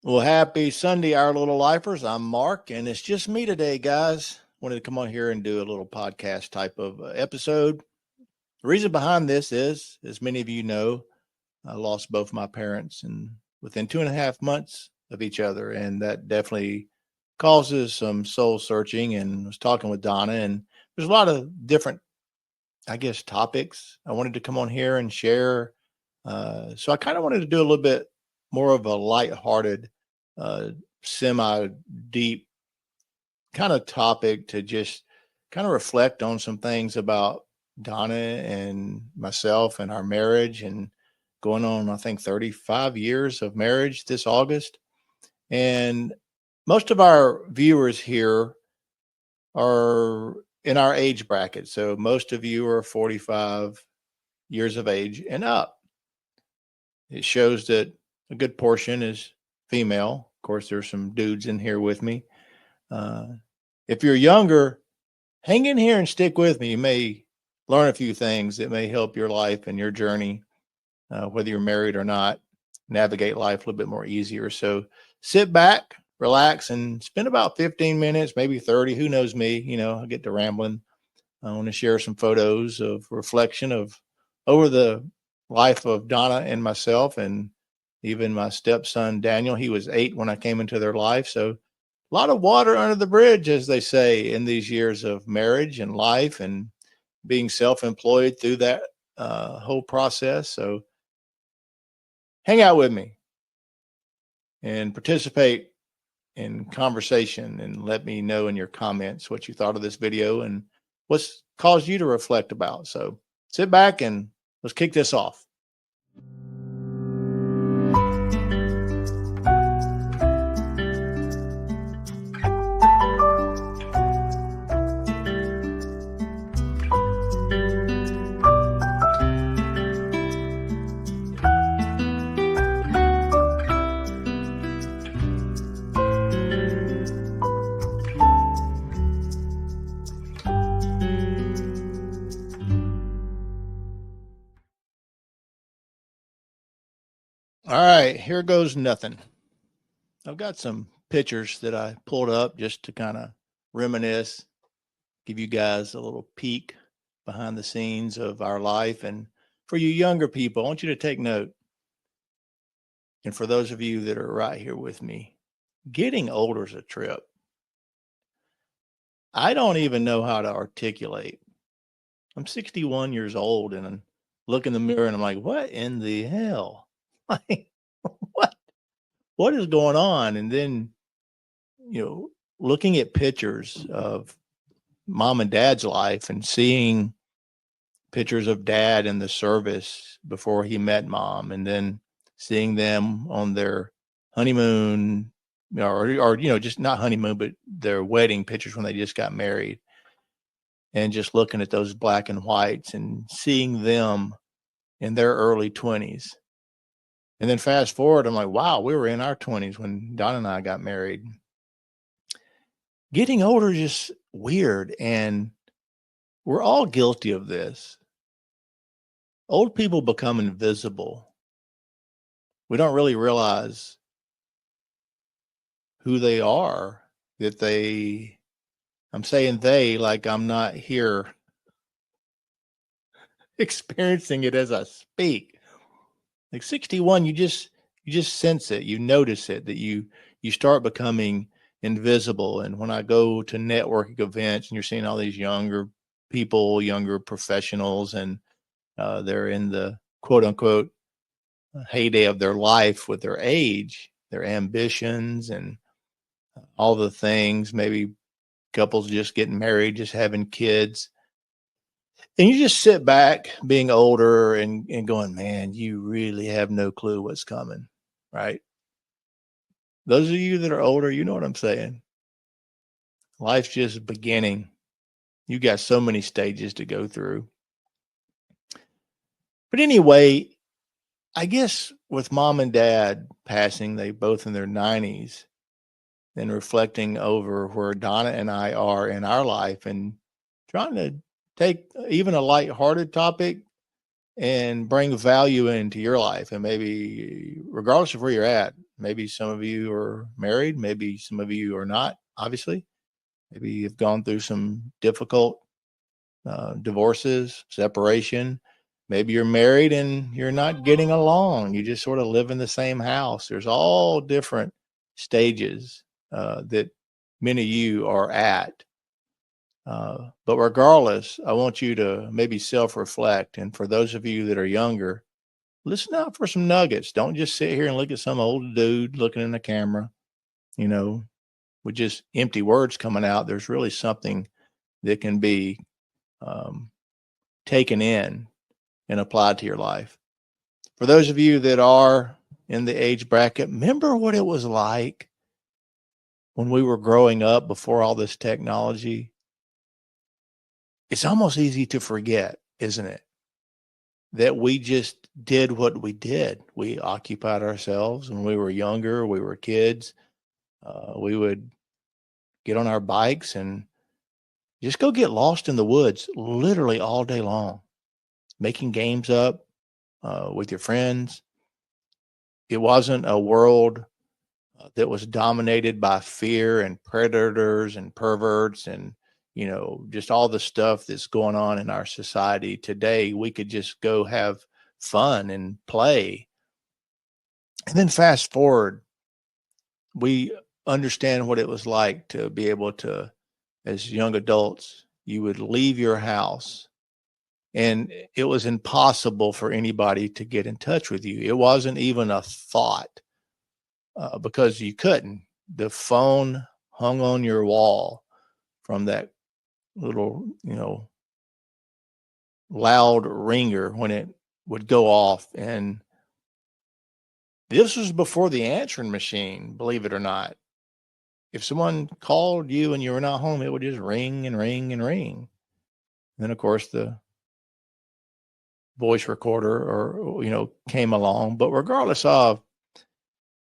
Well, happy Sunday, our little lifers. I'm Mark, and it's just me today, guys. Wanted to come on here and do a little podcast type of episode. The reason behind this is, as many of you know, I lost both my parents and within 2.5 months of each other, and that definitely causes some soul searching. And I was talking with Donna, and there's a lot of different, I guess, topics I wanted to come on here and share. So I kind of wanted to do a little bit more of a lighthearted, uh, semi deep kind of topic to just kind of reflect on some things about Donna and myself and our marriage and going on, I think, 35 years of marriage this August. And most of our viewers here are in our age bracket. So most of you are 45 years of age and up. It shows that a good portion is female. Of course, there's some dudes in here with me. Uh, if you're younger, hang in here and stick with me. You may learn a few things that may help your life and your journey, whether you're married or not, navigate life a little bit more easier. So sit back, relax, and spend about 15 minutes, maybe 30. Who knows me? I get to rambling. I want to share some photos of reflection of over the life of Donna and myself, and even my stepson Daniel. He was 8 when I came into their life. So a lot of water under the bridge, as they say, in these years of marriage and life and being self-employed through that whole process. So hang out with me and participate in conversation, and let me know in your comments what you thought of this video and what's caused you to reflect about. So sit back and let's kick this off. All right, here goes nothing. I've got some pictures that I pulled up just to kind of reminisce, give you guys a little peek behind the scenes of our life. And for you younger people, I want you to take note. And for those of you that are right here with me, getting older is a trip. I don't even know how to articulate. I'm 61 years old and I look in the mirror and I'm like, what in the hell? Like, what? What is going on? And then, looking at pictures of mom and dad's life and seeing pictures of dad in the service before he met mom, and then seeing them on their honeymoon, or just not honeymoon, but their wedding pictures when they just got married, and just looking at those black and whites and seeing them in their early 20s. And then fast forward, I'm like, wow, we were in our 20s when Don and I got married. Getting older is just weird, and we're all guilty of this. Old people become invisible. We don't really realize who they are, I'm saying they like I'm not here experiencing it as I speak. Like 61, you just sense it, you notice it, that you start becoming invisible. And when I go to networking events and you're seeing all these younger people, younger professionals, and they're in the quote unquote heyday of their life with their age, their ambitions, and all the things, maybe couples just getting married, just having kids. And you just sit back being older and going, man, you really have no clue what's coming, right? Those of you that are older, you know what I'm saying. Life's just beginning. You got so many stages to go through. But anyway, I guess with mom and dad passing, they both in their 90s, and reflecting over where Donna and I are in our life and trying to take even a lighthearted topic and bring value into your life. And maybe regardless of where you're at, Maybe some of you are married. Maybe some of you are not, obviously. Maybe you've gone through some difficult divorces, separation. Maybe you're married and you're not getting along. You just sort of live in the same house. There's all different stages that many of you are at. But regardless, I want you to maybe self-reflect. And for those of you that are younger, listen out for some nuggets. Don't just sit here and look at some old dude looking in the camera, you know, with just empty words coming out. There's really something that can be taken in and applied to your life. For those of you that are in the age bracket, remember what it was like when we were growing up before all this technology. It's almost easy to forget, isn't it? That we just did what we did. We occupied ourselves when we were younger, we were kids. We would get on our bikes and just go get lost in the woods literally all day long, making games up with your friends. It wasn't a world that was dominated by fear and predators and perverts and, you know, just all the stuff that's going on in our society today. We could just go have fun and play. And then fast forward, we understand what it was like to be able to, as young adults, you would leave your house and it was impossible for anybody to get in touch with you. It wasn't even a thought because you couldn't. The phone hung on your wall from that little, you know, loud ringer when it would go off. And this was before the answering machine, believe it or not. If someone called you and you were not home, it would just ring and ring and ring. And then, of course, the voice recorder or, you know, came along. But regardless of,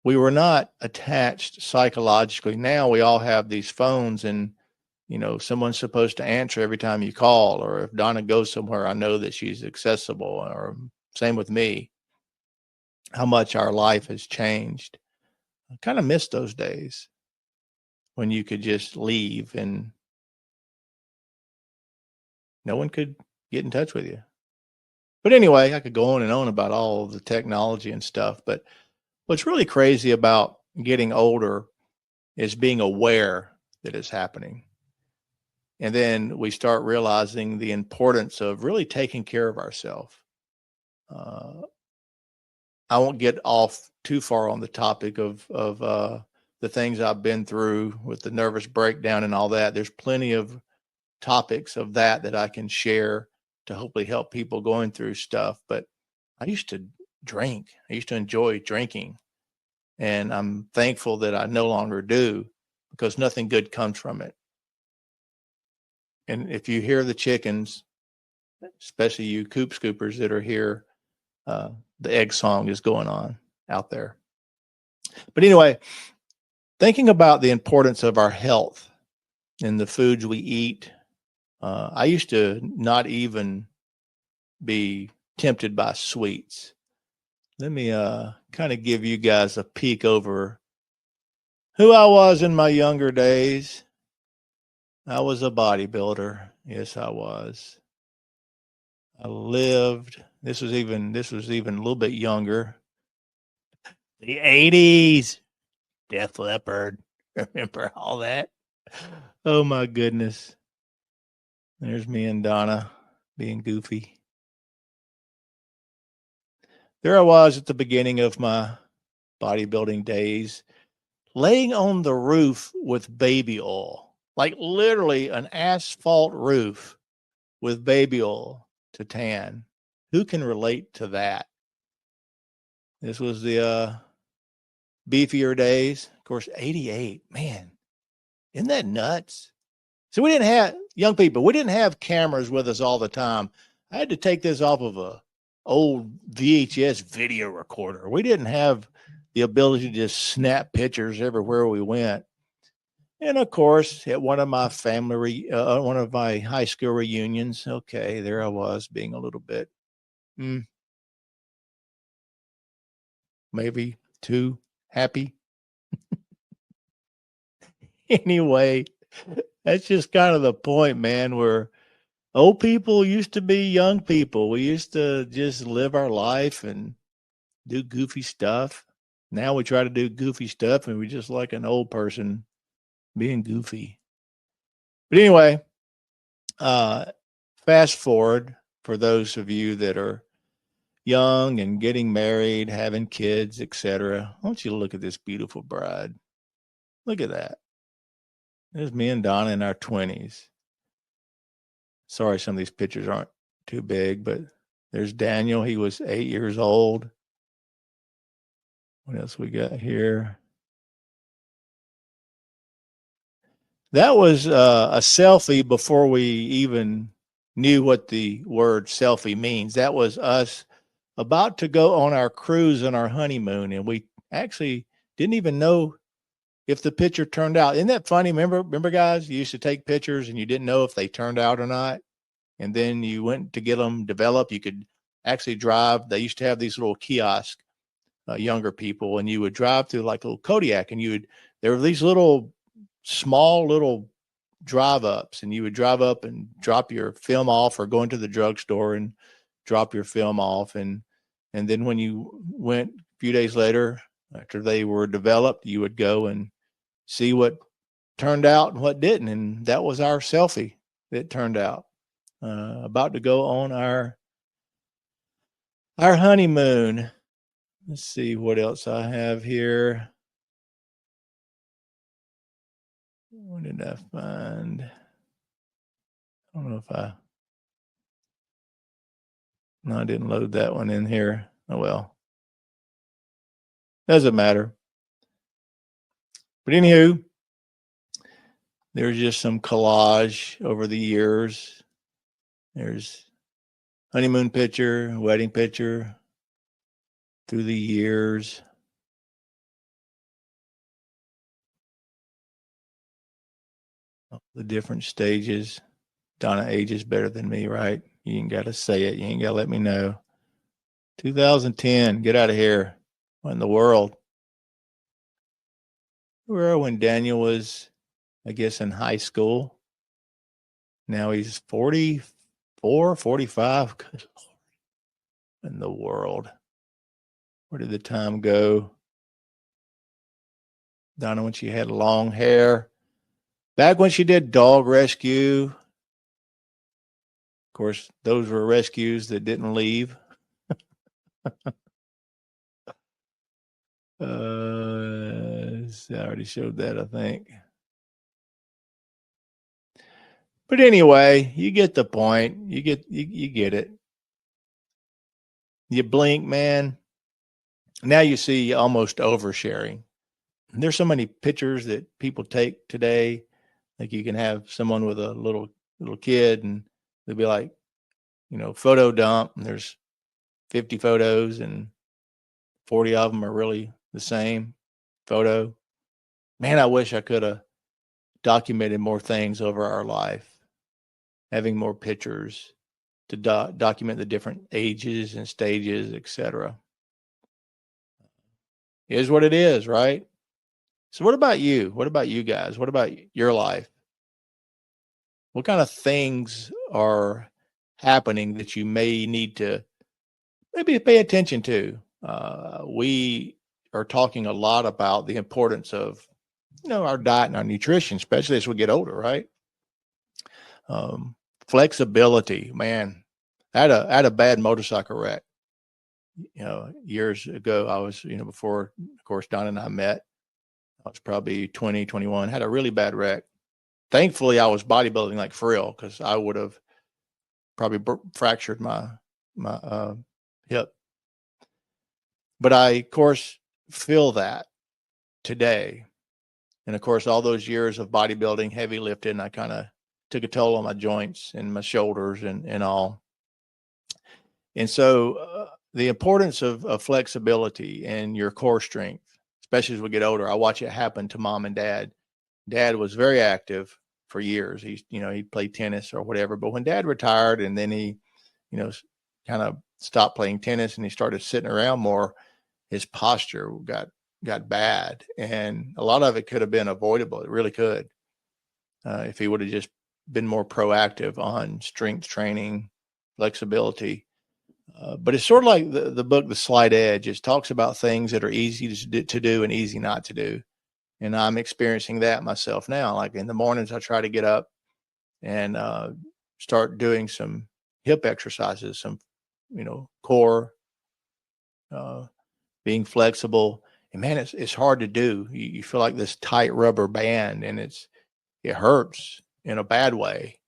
we were not attached psychologically. Now we all have these phones and, you know, someone's supposed to answer every time you call, or if Donna goes somewhere, I know that she's accessible, or same with me. How much our life has changed. I kind of miss those days when you could just leave and no one could get in touch with you. But anyway, I could go on and on about all of the technology and stuff. But what's really crazy about getting older is being aware that it's happening. And then we start realizing the importance of really taking care of ourselves. I won't get off too far on the topic of the things I've been through with the nervous breakdown and all that. There's plenty of topics of that I can share to hopefully help people going through stuff. But I used to drink. I used to enjoy drinking. And I'm thankful that I no longer do, because nothing good comes from it. And if you hear the chickens, especially you coop scoopers that are here, the egg song is going on out there. But anyway, thinking about the importance of our health and the foods we eat, I used to not even be tempted by sweets. Let me kind of give you guys a peek over who I was in my younger days. I was a bodybuilder. Yes, I was. I lived. This was even a little bit younger. The 80s. Def Leppard. Remember all that? Oh my goodness. There's me and Donna being goofy. There I was at the beginning of my bodybuilding days, laying on the roof with baby oil, like literally an asphalt roof with baby oil to tan. Who can relate to that? This was the beefier days. Of course, 88. Man, isn't that nuts? So we didn't have, young people, we didn't have cameras with us all the time. I had to take this off of a old VHS video recorder. We didn't have the ability to just snap pictures everywhere we went. And of course, at one of my one of my high school reunions, okay, there I was being a little bit, maybe too happy. Anyway, that's just kind of the point, man, where old people used to be young people. We used to just live our life and do goofy stuff. Now we try to do goofy stuff and we just like an old person being goofy. But anyway, fast forward for those of you that are young and getting married, having kids, etc. I want you to look at this beautiful bride. Look at that. There's me and Donna in our 20s. Sorry, some of these pictures aren't too big, but there's Daniel. He was 8 years old. What else we got here? That was a selfie before we even knew what the word selfie means. That was us about to go on our cruise and our honeymoon, and we actually didn't even know if the picture turned out. Isn't that funny? Remember, guys, you used to take pictures and you didn't know if they turned out or not, and then you went to get them developed. You could actually drive. They used to have these little kiosks, younger people, and you would drive through like a little Kodiak, and there were these small little drive ups, and you would drive up and drop your film off, or go into the drugstore and drop your film off, and then when you went a few days later after they were developed, you would go and see what turned out and what didn't. And that was our selfie that turned out. About to go on our honeymoon. Let's see what else I have here. What did I find? I don't know if no, I didn't load that one in here. Oh, well. Doesn't matter. But anywho, there's just some collage over the years. There's honeymoon picture, wedding picture through the years. The different stages. Donna ages better than me, right? You ain't got to say it. You ain't got to let me know. 2010, get out of here. What in the world? Where when Daniel was, I guess, in high school. Now he's 44, 45. Good Lord. In the world. Where did the time go? Donna, when she had long hair. Back when she did dog rescue. Of course, those were rescues that didn't leave. I already showed that, I think. But anyway, you get the point. You get it. You blink, man. Now you see almost oversharing. There's so many pictures that people take today. Like you can have someone with a little kid, and they'll be like, photo dump, and there's 50 photos, and 40 of them are really the same photo. Man, I wish I could have documented more things over our life, having more pictures to document the different ages and stages, etc. Is what it is, right? So what about you? What about you guys? What about your life? What kind of things are happening that you may need to maybe pay attention to? We are talking a lot about the importance of, our diet and our nutrition, especially as we get older, right? Flexibility, man. I had a bad motorcycle wreck, years ago. I was, before, of course, Don and I met, I was probably 20, 21, had a really bad wreck. Thankfully, I was bodybuilding like for real, because I would have probably fractured my hip. But I, of course, feel that today. And of course, all those years of bodybuilding, heavy lifting, I kind of took a toll on my joints and my shoulders and all. And so the importance of flexibility and your core strength, especially as we get older, I watch it happen to mom and dad. Dad was very active for years. He'd play tennis or whatever. But when dad retired, and then he, kind of stopped playing tennis, and he started sitting around more, his posture got got bad, and a lot of it could have been avoidable. It really could, if he would have just been more proactive on strength training, flexibility. But it's sort of like the book, The Slight Edge. It talks about things that are easy to do and easy not to do. And I'm experiencing that myself now. Like in the mornings, I try to get up and start doing some hip exercises, some, core, uh, being flexible. And man, it's hard to do. You feel like this tight rubber band, and it hurts in a bad way.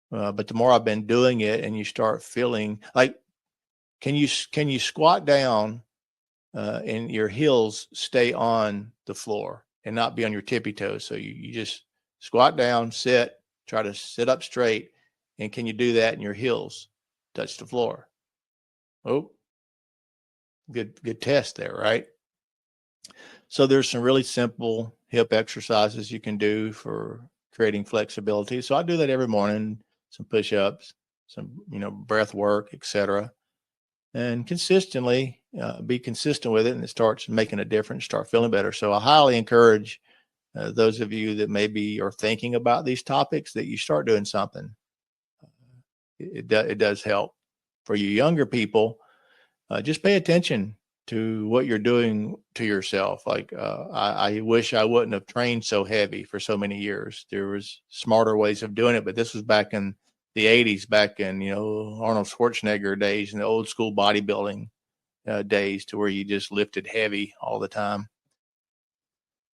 But the more I've been doing it, and you start feeling like, can you squat down and your heels stay on the floor and not be on your tippy toes? So you just squat down, sit, try to sit up straight, and can you do that and your heels touch the floor? Oh, good test there, right? So there's some really simple hip exercises you can do for creating flexibility. So I do that every morning, some push-ups, some, breath work, etc. And consistently be consistent with it, and it starts making a difference, start feeling better. So I highly encourage those of you that maybe are thinking about these topics that you start doing something. It does help. For you younger people, just pay attention to what you're doing to yourself. Like I wish I wouldn't have trained so heavy for so many years. There was smarter ways of doing it, but this was back in the 80s, back in Arnold Schwarzenegger days and the old school bodybuilding days, to where you just lifted heavy all the time.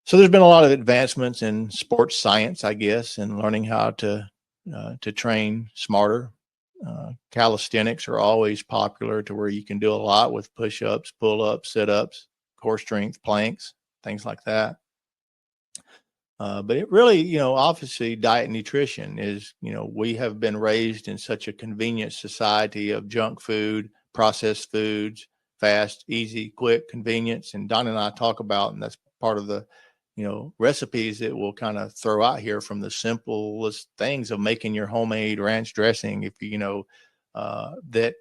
So there's been a lot of advancements in sports science, I guess, and learning how to train smarter. Calisthenics are always popular, to where you can do a lot with push-ups, pull-ups, sit-ups, core strength, planks, things like that. But it really, obviously diet and nutrition is, we have been raised in such a convenient society of junk food, processed foods, fast, easy, quick, convenience. And Don and I talk about, and that's part of the, recipes that we'll kind of throw out here, from the simplest things of making your homemade ranch dressing. If that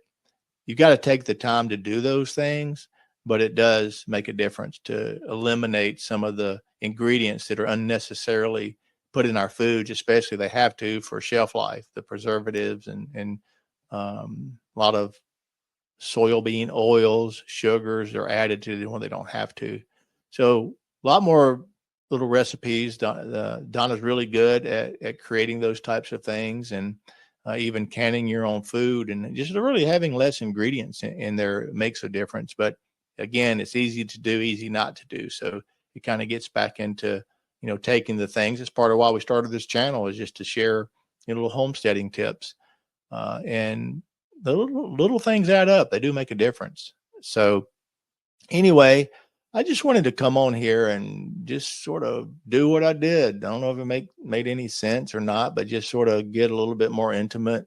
you've got to take the time to do those things, but it does make a difference to eliminate some of the ingredients that are unnecessarily put in our foods, especially they have to for shelf life, the preservatives and a lot of soybean oils, sugars are added to them when they don't have to. So a lot more little recipes. Donna's really good at creating those types of things, and even canning your own food, and just really having less ingredients in there makes a difference. But again, it's easy to do, easy not to do. So it kind of gets back into, taking the things. It's part of why we started this channel, is just to share, little homesteading tips. And the little things add up. They do make a difference. So anyway, I just wanted to come on here and just sort of do what I did. I don't know if it made any sense or not, but just sort of get a little bit more intimate,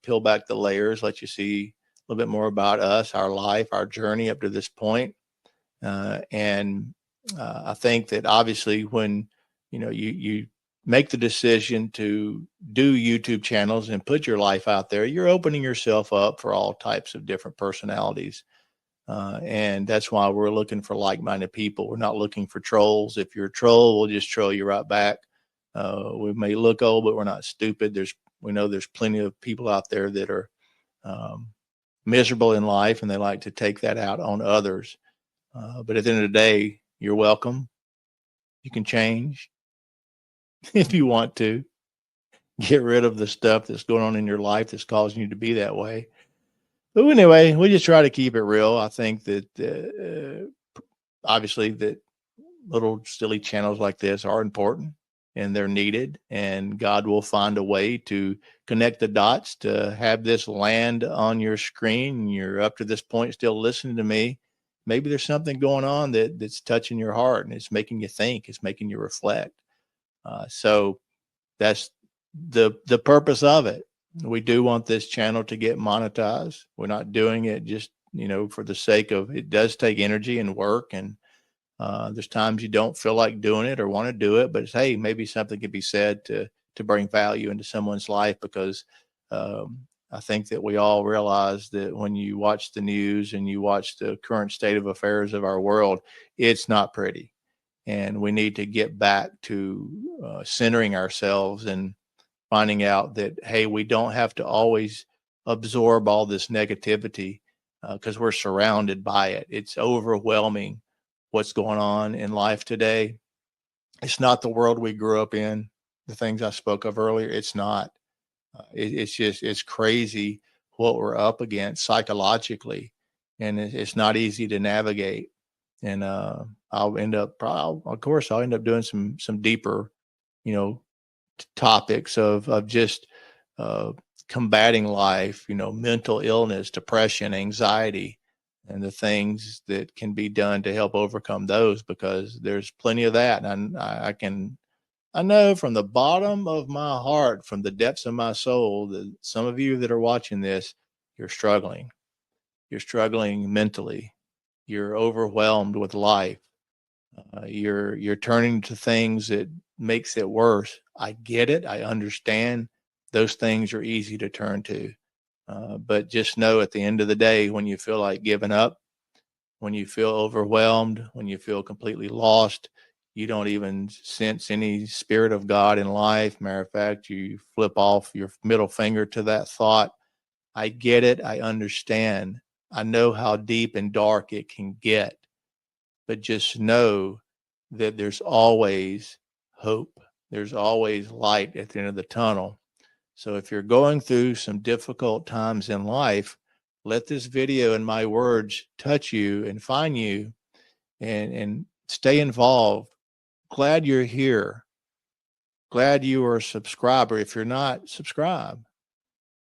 peel back the layers, let you see a little bit more about us, our life, our journey up to this point. And I think that obviously when, you make the decision to do YouTube channels and put your life out there, you're opening yourself up for all types of different personalities. And that's why we're looking for like-minded people. We're not looking for trolls. If you're a troll, we'll just troll you right back. We may look old, but we're not stupid. We know there's plenty of people out there that are miserable in life, and they like to take that out on others. But at the end of the day, you're welcome. You can change if you want to. Get rid of the stuff that's going on in your life that's causing you to be that way. But anyway, we just try to keep it real. I think that obviously that little silly channels like this are important and they're needed, and God will find a way to connect the dots to have this land on your screen. You're up to this point still listening to me. Maybe there's something going on that's touching your heart, and it's making you think, it's making you reflect. So that's the purpose of it. We do want this channel to get monetized. We're not doing it just, for the sake of it. Does take energy and work, and there's times you don't feel like doing it or want to do it, but it's, hey, maybe something could be said to bring value into someone's life, because I think that we all realize that when you watch the news and you watch the current state of affairs of our world, it's not pretty. And we need to get back to centering ourselves and finding out that, hey, we don't have to always absorb all this negativity because we're surrounded by it. It's overwhelming what's going on in life today. It's not the world we grew up in, the things I spoke of earlier. It's not. It's crazy what we're up against psychologically, and it's not easy to navigate. And I'll end up, of course, I'll end up doing some deeper, you know, topics of just uh, combating life, mental illness, depression, anxiety, and the things that can be done to help overcome those, because there's plenty of that. And I know from the bottom of my heart, from the depths of my soul, that some of you that are watching this, you're struggling. You're struggling mentally. You're overwhelmed with life. You're turning to things that makes it worse. I get it. I understand. Those things are easy to turn to. But just know at the end of the day, when you feel like giving up, when you feel overwhelmed, when you feel completely lost, you don't even sense any spirit of God in life. Matter of fact, you flip off your middle finger to that thought. I get it. I understand. I know how deep and dark it can get, but just know that there's always hope. There's always light at the end of the tunnel. So if you're going through some difficult times in life, let this video and my words touch you and find you, and stay involved. Glad you're here. Glad you are a subscriber. If you're not, subscribe.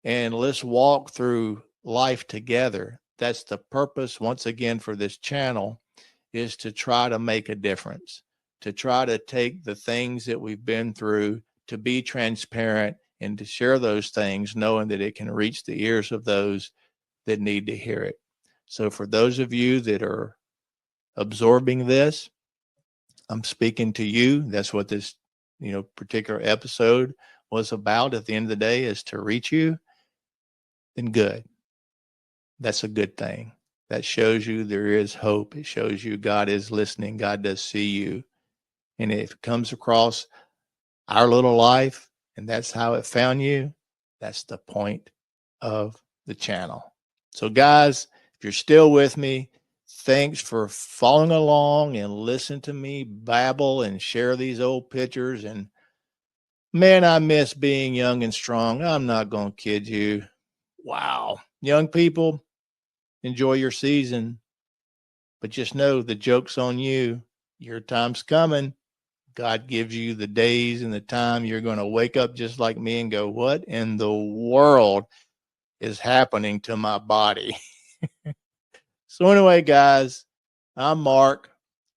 And let's walk through life together. That's the purpose, once again, for this channel, is to try to make a difference, to try to take the things that we've been through, to be transparent, and to share those things, knowing that it can reach the ears of those that need to hear it. So for those of you that are absorbing this, I'm speaking to you. That's what this, particular episode was about. At the end of the day, is to reach you. Then good. That's a good thing. That shows you there is hope. It shows you God is listening. God does see you. And if it comes across our little life and that's how it found you, that's the point of the channel. So guys, if you're still with me, thanks for following along and listen to me babble and share these old pictures. And man, I miss being young and strong. I'm not going to kid you. Wow. Young people, enjoy your season, but just know the joke's on you. Your time's coming. God gives you the days and the time you're going to wake up just like me and go, what in the world is happening to my body? So anyway, guys, I'm Mark,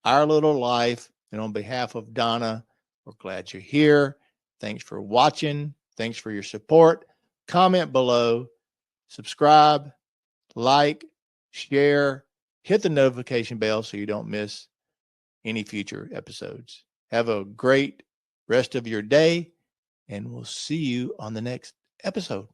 Our Little Life. And on behalf of Donna, we're glad you're here. Thanks for watching. Thanks for your support. Comment below, subscribe, like, share, hit the notification bell so you don't miss any future episodes. Have a great rest of your day, and we'll see you on the next episode.